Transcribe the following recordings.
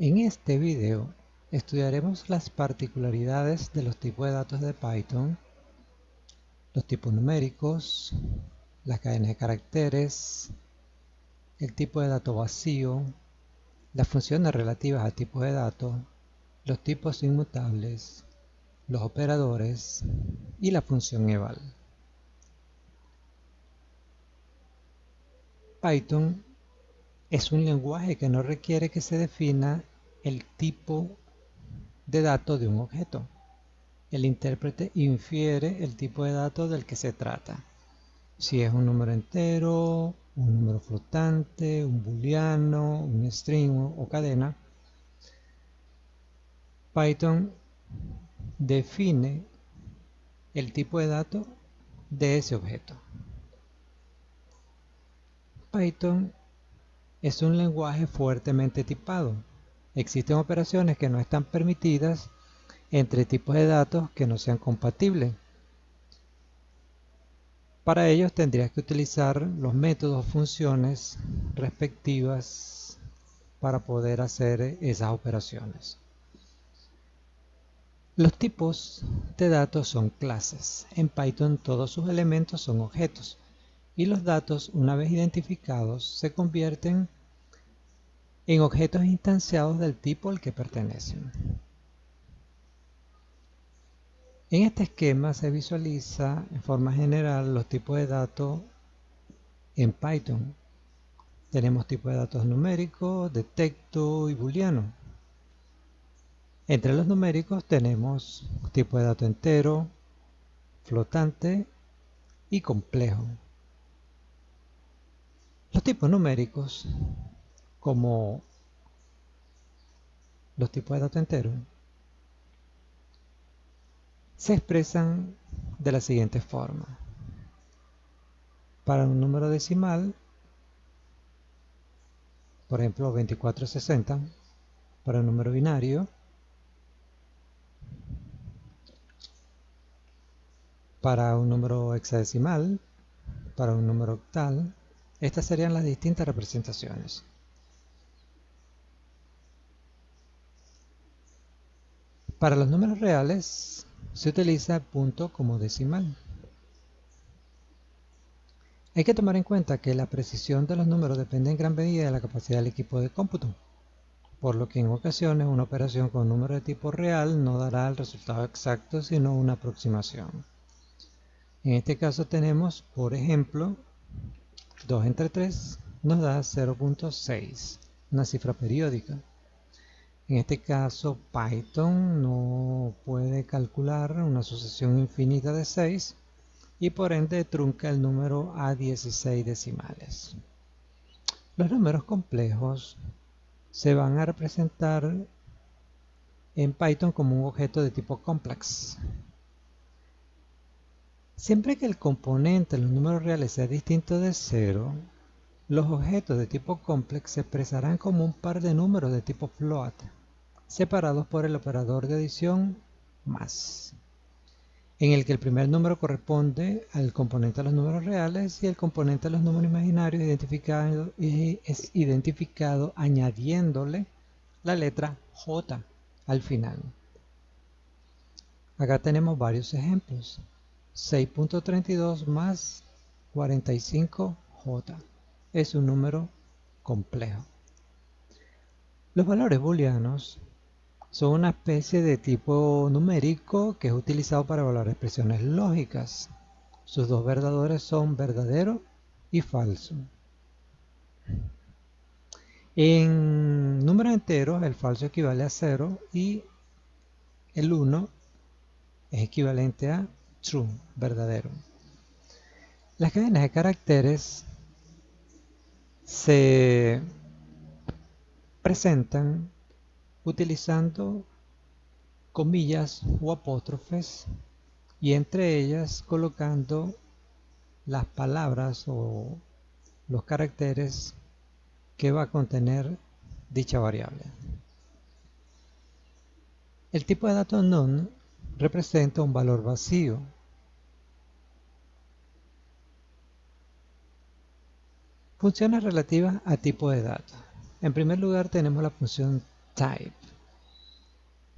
En este video estudiaremos las particularidades de los tipos de datos de Python, los tipos numéricos, las cadenas de caracteres, el tipo de dato vacío, las funciones relativas a tipos de datos, los tipos inmutables, los operadores y la función eval. Python es un lenguaje que no requiere que se defina el tipo de dato de un objeto. El intérprete infiere el tipo de datos del que se trata. Si es un número entero, un número flotante, un booleano, un string o cadena, Python define el tipo de dato de ese objeto. Python es un lenguaje fuertemente tipado. Existen operaciones que no están permitidas entre tipos de datos que no sean compatibles. Para ellos tendrías que utilizar los métodos o funciones respectivas para poder hacer esas operaciones. Los tipos de datos son clases. En Python todos sus elementos son objetos y los datos, una vez identificados, se convierten en objetos instanciados del tipo al que pertenecen. En este esquema se visualiza en forma general los tipos de datos en Python. Tenemos tipos de datos numéricos, de texto y booleano. Entre los numéricos tenemos tipo de dato entero, flotante y complejo. Los tipos numéricos, como los tipos de dato entero, se expresan de la siguiente forma. Para un número decimal, por ejemplo 2460, para un número binario, para un número hexadecimal, para un número octal. Estas serían las distintas representaciones. Para los números reales se utiliza punto como decimal. Hay que tomar en cuenta que la precisión de los números depende en gran medida de la capacidad del equipo de cómputo, por lo que en ocasiones una operación con número de tipo real no dará el resultado exacto sino una aproximación. En este caso tenemos, por ejemplo, 2 entre 3 nos da 0.6, una cifra periódica. En este caso Python no puede calcular una sucesión infinita de 6 y por ende trunca el número a 16 decimales. Los números complejos se van a representar en Python como un objeto de tipo complex. Siempre que el componente de los números reales sea distinto de 0, los objetos de tipo complex se expresarán como un par de números de tipo float, separados por el operador de adición más, en el que el primer número corresponde al componente de los números reales y el componente de los números imaginarios es identificado añadiéndole la letra J al final. Acá tenemos varios ejemplos. 6.32 más 45J es un número complejo. Los valores booleanos son una especie de tipo numérico que es utilizado para evaluar expresiones lógicas. Sus dos verdadores son verdadero y falso. En números enteros el falso equivale a 0 y el 1 es equivalente a true, verdadero. Las cadenas de caracteres se presentan utilizando comillas o apóstrofes y entre ellas colocando las palabras o los caracteres que va a contener dicha variable. El tipo de dato none representa un valor vacío. Funciones relativas a tipo de datos. En primer lugar tenemos la función type.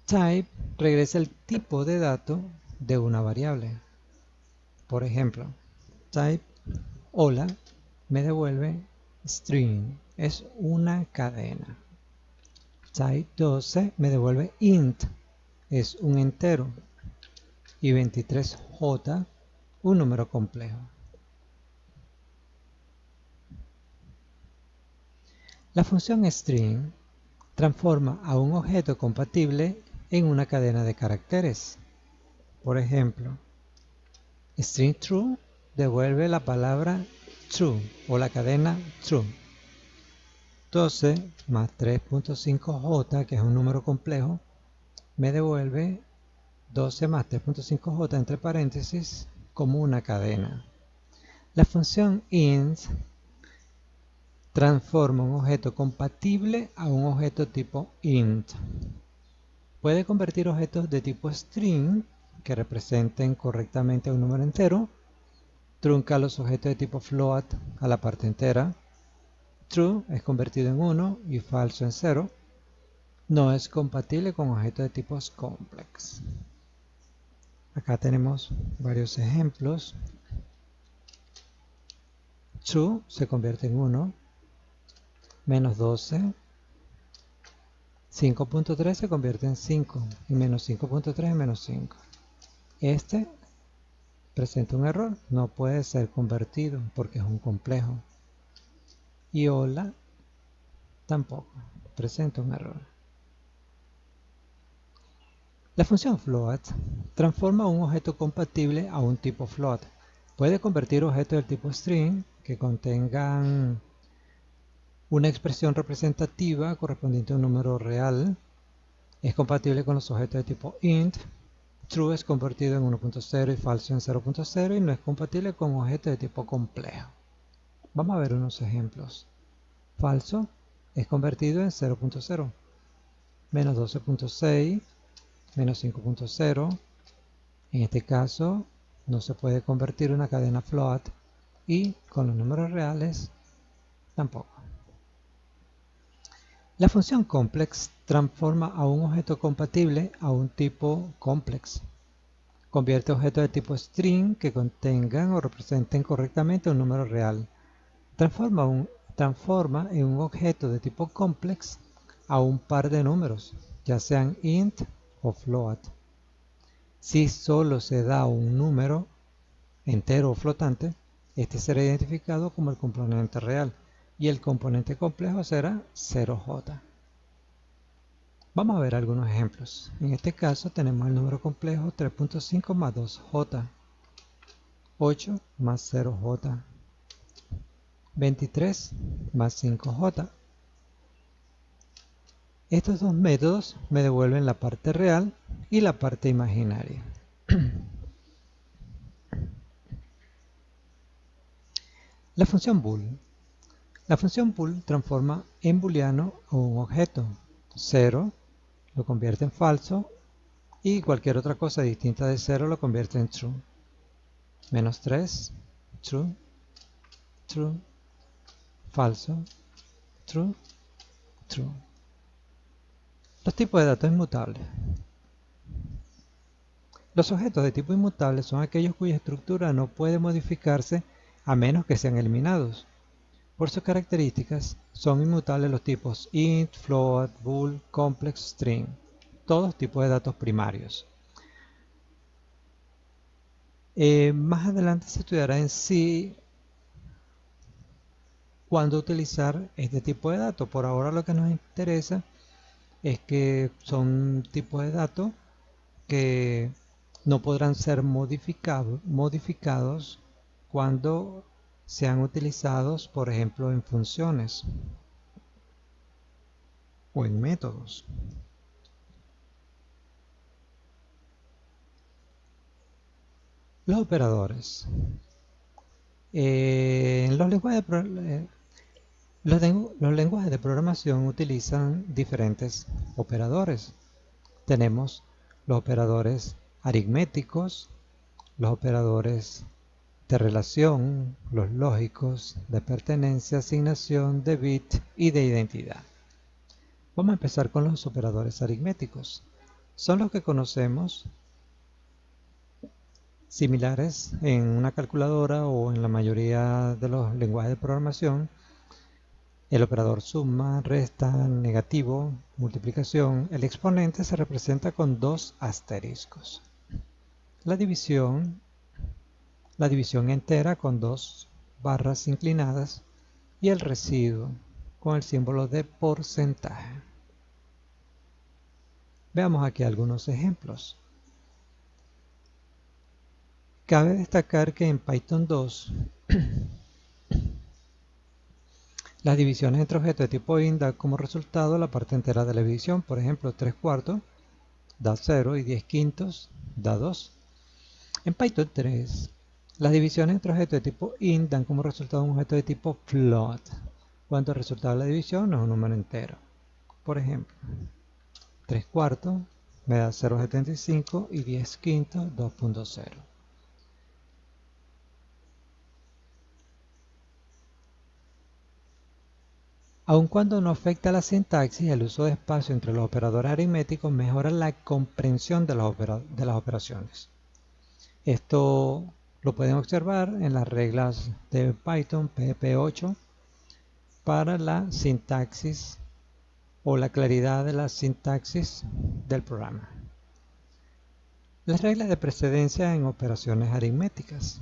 Type regresa el tipo de dato de una variable. Por ejemplo, type hola me devuelve string, es una cadena. Type 12 me devuelve int, es un entero. Y 23j, un número complejo. La función string transforma a un objeto compatible en una cadena de caracteres. Por ejemplo, string true devuelve la palabra true o la cadena true. 12 más 3.5j, que es un número complejo, me devuelve 12 más 3.5j entre paréntesis como una cadena. La función int transforma un objeto compatible a un objeto tipo int. Puede convertir objetos de tipo string que representen correctamente un número entero. Trunca los objetos de tipo float a la parte entera. True es convertido en 1 y falso en 0. No es compatible con objetos de tipos complex. Acá tenemos varios ejemplos. True se convierte en 1. Menos 12. 5.3 se convierte en 5 y menos 5.3 en menos 5. Este presenta un error, no puede ser convertido porque es un complejo. Y hola tampoco presenta un error. La función float transforma un objeto compatible a un tipo float. Puede convertir objetos del tipo string que contengan una expresión representativa correspondiente a un número real. Es compatible con los objetos de tipo int. True es convertido en 1.0 y falso en 0.0 y no es compatible con objetos de tipo complejo. Vamos a ver unos ejemplos. Falso es convertido en 0.0, menos 12.6, menos 5.0. En este caso no se puede convertir una cadena float y con los números reales tampoco. La función complex transforma a un objeto compatible a un tipo complex. Convierte objetos de tipo string que contengan o representen correctamente un número real. Transforma en un objeto de tipo complex a un par de números, ya sean int o float. Si solo se da un número entero o flotante, este será identificado como el componente real y el componente complejo será 0j. Vamos a ver algunos ejemplos. En este caso tenemos el número complejo 3.5 más 2j, 8 más 0j, 23 más 5j. Estos dos métodos me devuelven la parte real y la parte imaginaria. La función bool. La función bool transforma en booleano a un objeto. 0 lo convierte en falso y cualquier otra cosa distinta de 0 lo convierte en true. Menos 3, true, true, falso, true, true. Los tipos de datos inmutables. Los objetos de tipo inmutable son aquellos cuya estructura no puede modificarse a menos que sean eliminados. Por sus características, son inmutables los tipos int, float, bool, complex, string, todos tipos de datos primarios. Más adelante se estudiará en sí cuándo utilizar este tipo de datos. Por ahora lo que nos interesa es que son tipos de datos que no podrán ser modificados cuando sean utilizados, por ejemplo, en funciones o en métodos. Los operadores. Los lenguajes de programación utilizan diferentes operadores. Tenemos los operadores aritméticos, los operadores de relación, los lógicos, de pertenencia, asignación, de bit y de identidad. Vamos a empezar con los operadores aritméticos. Son los que conocemos, similares en una calculadora o en la mayoría de los lenguajes de programación. El operador suma, resta, negativo, multiplicación. El exponente se representa con dos asteriscos. La división entera con dos barras inclinadas y el residuo con el símbolo de porcentaje. Veamos aquí algunos ejemplos. Cabe destacar que en Python 2 las divisiones entre objetos de tipo int dan como resultado la parte entera de la división. Por ejemplo, 3 cuartos da 0 y 10 quintos da 2. En Python 3, las divisiones entre objetos de tipo int dan como resultado un objeto de tipo float, cuando el resultado de la división no es un número entero. Por ejemplo, 3 cuartos me da 0,75 y 10 quintos 2,0. Aun cuando no afecta la sintaxis, el uso de espacio entre los operadores aritméticos mejora la comprensión de las operaciones. Esto lo pueden observar en las reglas de Python PHP 8 para la sintaxis o la claridad de la sintaxis del programa. Las reglas de precedencia en operaciones aritméticas.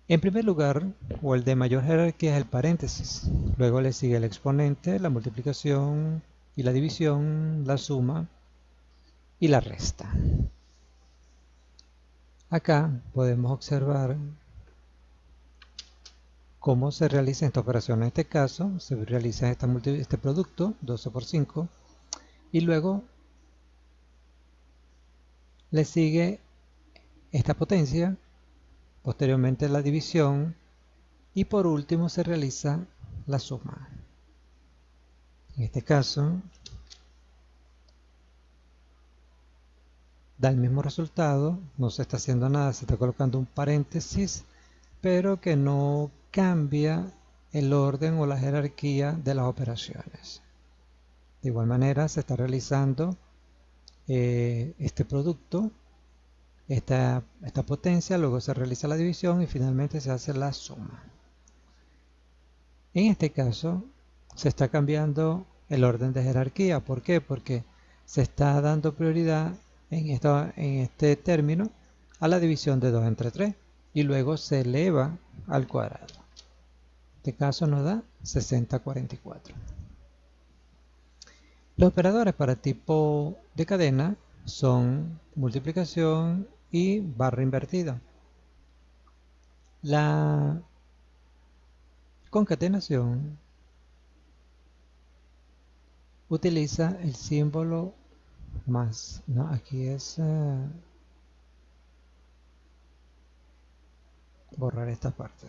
En primer lugar, o el de mayor jerarquía, es el paréntesis. Luego le sigue el exponente, la multiplicación y la división, la suma y la resta. Acá podemos observar cómo se realiza esta operación. En este caso, se realiza este producto, 12 por 5, y luego le sigue esta potencia, posteriormente la división, y por último se realiza la suma. En este caso, da el mismo resultado, no se está haciendo nada, se está colocando un paréntesis, pero que no cambia el orden o la jerarquía de las operaciones. De igual manera se está realizando este producto, esta potencia, luego se realiza la división y finalmente se hace la suma. En este caso se está cambiando el orden de jerarquía. ¿Por qué? Porque se está dando prioridad en este término a la división de 2 entre 3 y luego se eleva al cuadrado. En este caso nos da 6044. Los operadores para tipo de cadena son multiplicación y barra invertida. La concatenación utiliza el símbolo más. No, aquí es borrar esta parte.